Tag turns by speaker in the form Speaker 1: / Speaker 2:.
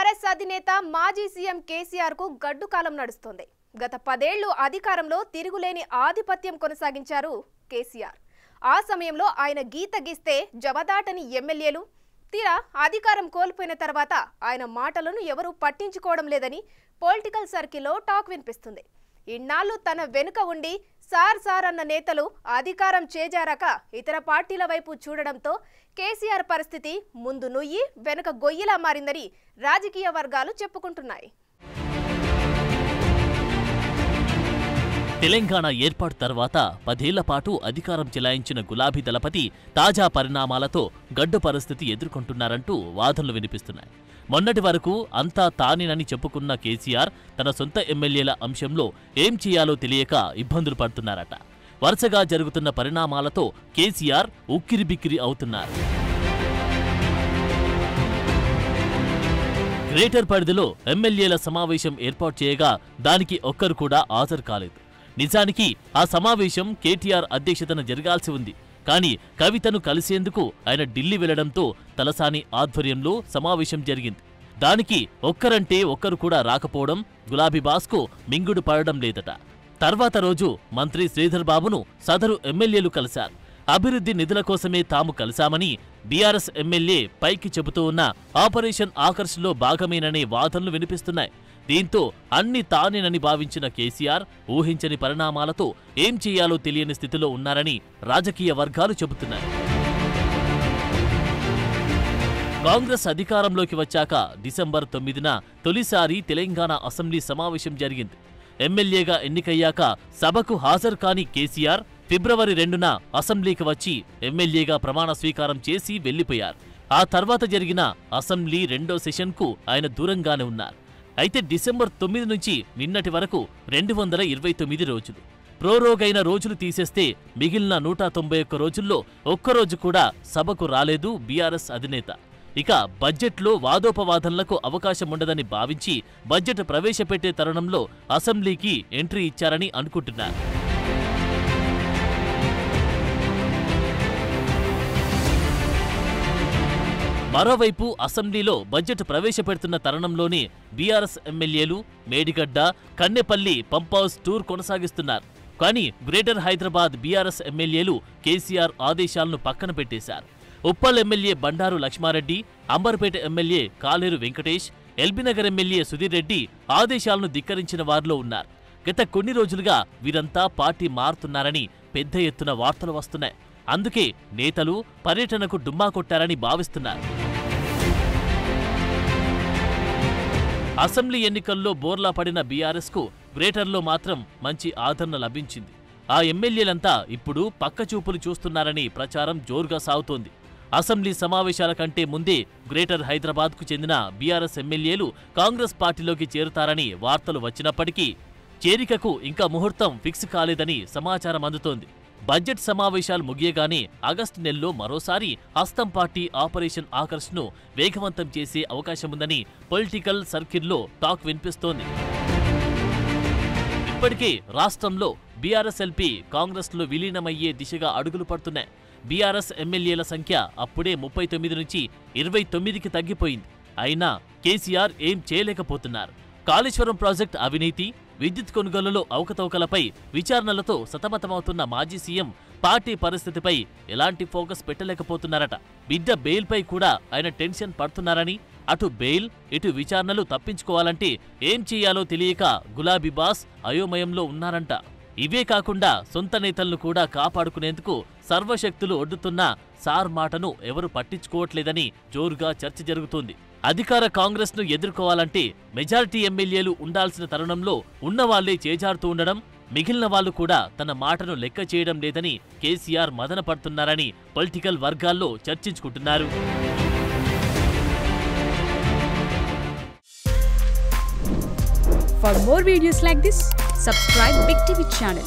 Speaker 1: BRS అధినేత మాజీ CM KCR కు గడ్డు కాలం నడుస్తుంది. గత 10 ఏళ్లు అధికారంలో తిరుగులేని ఆధిపత్యం కొనసాగించారు కేసీఆర్. ఆ సమయంలో ఆయన గీత గీస్తే జవదాటని ఎమ్మెల్యేలు తీరా అధికారం కోల్పోయిన తర్వాత ఆయన మాటలను ఎవరూ పట్టించుకోవడం లేదని పొలిటికల్ సర్కిల్లో టాక్ వినిపిస్తుంది. ఇన్నాళ్ళు తన వెనుక ఉండి సార్ అన్న నేతలు అధికారం చేజారాక ఇతర పార్టీల వైపు చూడడంతో కేసీఆర్ పరిస్థితి ముందు నుయ్యి వెనుక గొయ్యిలా మారిందని రాజకీయ వర్గాలు చెప్పుకుంటున్నాయి.
Speaker 2: తెలంగాణ ఏర్పాటు తర్వాత 10 ఏళ్ల పాటు అధికారం చెలాయించిన గులాబీ దళపతి తాజా పరిణామాలతో గడ్డు పరిస్థితి ఎదుర్కొంటున్నారంటూ వాదనలు వినిపిస్తున్నాయి. మొన్నటి వరకు అంతా తానేనని చెప్పుకున్న కేసీఆర్ తన సొంత ఎమ్మెల్యేల అంశంలో ఏం చేయాలో తెలియక ఇబ్బందులు పడుతున్నారట. వరుసగా జరుగుతున్న పరిణామాలతో కేసీఆర్ ఉక్కిరిబిక్కిరి అవుతున్నారు. గ్రేటర్ పరిధిలో ఎమ్మెల్యేల సమావేశం ఏర్పాటు చేయగా దానికి ఒక్కరు కూడా హాజరు కాలేదు. నిజానికి ఆ సమావేశం కేటీఆర్ అధ్యక్షతన జరగాల్సి ఉంది. కానీ కవితను కలిసేందుకు ఆయన ఢిల్లీ వెళ్లడంతో తలసాని ఆధ్వర్యంలో సమావేశం జరిగింది. దానికి ఒక్కరంటే ఒక్కరు కూడా రాకపోవడం గులాబీ బాస్కు మింగుడు పడడం లేదట. తర్వాత రోజు మంత్రి శ్రీధర్ బాబును సదరు ఎమ్మెల్యేలు కలిశారు. అభివృద్ధి నిధుల కోసమే తాము కలిశామని బీఆర్ఎస్ ఎమ్మెల్యే పైకి చెబుతూ ఉన్న ఆపరేషన్ ఆకర్ష్లో భాగమేననే వాదనలు వినిపిస్తున్నాయి. దీంతో అన్ని తానేనని భావించిన కేసీఆర్ ఊహించని పరిణామాలతో ఏం చేయాలో తెలియని స్థితిలో ఉన్నారని రాజకీయ వర్గాలు చెబుతున్నాయి. కాంగ్రెస్ అధికారంలోకి వచ్చాక డిసెంబర్ 9న తొలిసారి తెలంగాణ అసెంబ్లీ సమావేశం జరిగింది. ఎమ్మెల్యేగా ఎన్నికయ్యాక సభకు హాజరు కాని కేసీఆర్ ఫిబ్రవరి 2న అసెంబ్లీకి వచ్చి ఎమ్మెల్యేగా ప్రమాణ స్వీకారం చేసి వెళ్లిపోయారు. ఆ తర్వాత జరిగిన అసెంబ్లీ 2వ సెషన్కు ఆయన దూరంగానే ఉన్నారు. అయితే డిసెంబర్ 9 నుంచి నిన్నటి వరకు 229 రోజులు. ప్రోరోగైన రోజులు తీసేస్తే మిగిలిన 191 రోజుల్లో ఒక్కరోజు కూడా సభకు రాలేదు బీఆర్ఎస్ అధినేత. ఇక బడ్జెట్లో వాదోపవాదనలకు అవకాశం ఉండదని భావించి బడ్జెట్ ప్రవేశపెట్టే తరుణంలో అసెంబ్లీకి ఎంట్రీ ఇచ్చారని అనుకుంటున్నారు. మరోవైపు అసెంబ్లీలో బడ్జెట్ ప్రవేశపెడుతున్న తరుణంలోనే బీఆర్ఎస్ ఎమ్మెల్యేలు Medigadda, Kannepalli pump house tour కొనసాగిస్తున్నారు. కానీ గ్రేటర్ హైదరాబాద్ బీఆర్ఎస్ ఎమ్మెల్యేలు కేసీఆర్ ఆదేశాలను పక్కన పెట్టేశారు. ఉప్పల్ ఎమ్మెల్యే బండారు లక్ష్మారెడ్డి, అంబర్పేట ఎమ్మెల్యే కాలేరు వెంకటేష్, ఎల్బీనగర్ ఎమ్మెల్యే సుధీర్ రెడ్డి ఆదేశాలను ధిక్కరించిన వారిలో ఉన్నారు. గత కొన్ని రోజులుగా వీరంతా పార్టీ మారుతున్నారని పెద్ద ఎత్తున వార్తలు వస్తున్నాయి. అందుకే నేతలు పర్యటనకు డుమ్మా కొట్టారని భావిస్తున్నారు. అసెంబ్లీ ఎన్నికల్లో బోర్లా పడిన బీఆర్ఎస్కు గ్రేటర్లో మాత్రం మంచి ఆదరణ లభించింది. ఆ ఎమ్మెల్యేలంతా ఇప్పుడు పక్కచూపులు చూస్తున్నారని ప్రచారం జోరుగా సాగుతోంది. అసెంబ్లీ సమావేశాల కంటే ముందే గ్రేటర్ హైదరాబాద్కు చెందిన బీఆర్ఎస్ ఎమ్మెల్యేలు కాంగ్రెస్ పార్టీలోకి చేరుతారని వార్తలు వచ్చినప్పటికీ చేరికకు ఇంకా ముహూర్తం ఫిక్స్ కాలేదని సమాచారం అందుతోంది. బడ్జెట్ సమావేశాలు ముగియగానే ఆగస్టు నెలలో మరోసారి హస్తం పార్టీ ఆపరేషన్ ఆకర్ష్ను వేగవంతం చేసే అవకాశముందని పొలిటికల్ సర్కిల్లో టాక్ వినిపిస్తోంది. ఇప్పటికే రాష్ట్రంలో బీఆర్ఎస్ ఎల్పీ కాంగ్రెస్లో విలీనమయ్యే దిశగా అడుగులు పడుతున్నాయి. బీఆర్ఎస్ ఎమ్మెల్యేల సంఖ్య అప్పుడే 39 నుంచి 29కి తగ్గిపోయింది. అయినా కేసీఆర్ ఏం చేయలేకపోతున్నారు. కాళేశ్వరం ప్రాజెక్టు అవినీతి, విద్యుత్ కొనుగోలులో అవకతవకలపై విచారణలతో సతమతమవుతున్న మాజీ సీఎం పార్టీ పరిస్థితిపై ఎలాంటి ఫోకస్ పెట్టలేకపోతున్నారట. బిడ్డ బెయిల్పై కూడా ఆయన టెన్షన్ పడుతున్నారని, అటు బెయిల్ ఇటు విచారణలు తప్పించుకోవాలంటే ఏం చేయాలో తెలియక గులాబీ బాస్ అయోమయంలో ఉన్నారంట. ఇవే కాకుండా సొంత నేతలను కూడా కాపాడుకునేందుకు సర్వశక్తులు ఒడ్డుతున్నా సార్ మాటను ఎవరు పట్టించుకోవట్లేదని జోరుగా చర్చ జరుగుతోంది. అధికార కాంగ్రెస్ ను ఎదుర్కోవాలంటే మెజారిటీ ఎమ్మెల్యేలు ఉండాల్సిన తరుణంలో ఉన్నవాళ్లే చేజారుతూ ఉండడం, మిగిలిన వాళ్లు కూడా తన మాటను లెక్క చేయడం లేదని కేసీఆర్ మదన పడుతున్నారని పొలిటికల్ వర్గాల్లో చర్చించుకుంటున్నారు.
Speaker 3: For more videos like this, subscribe Big TV channel.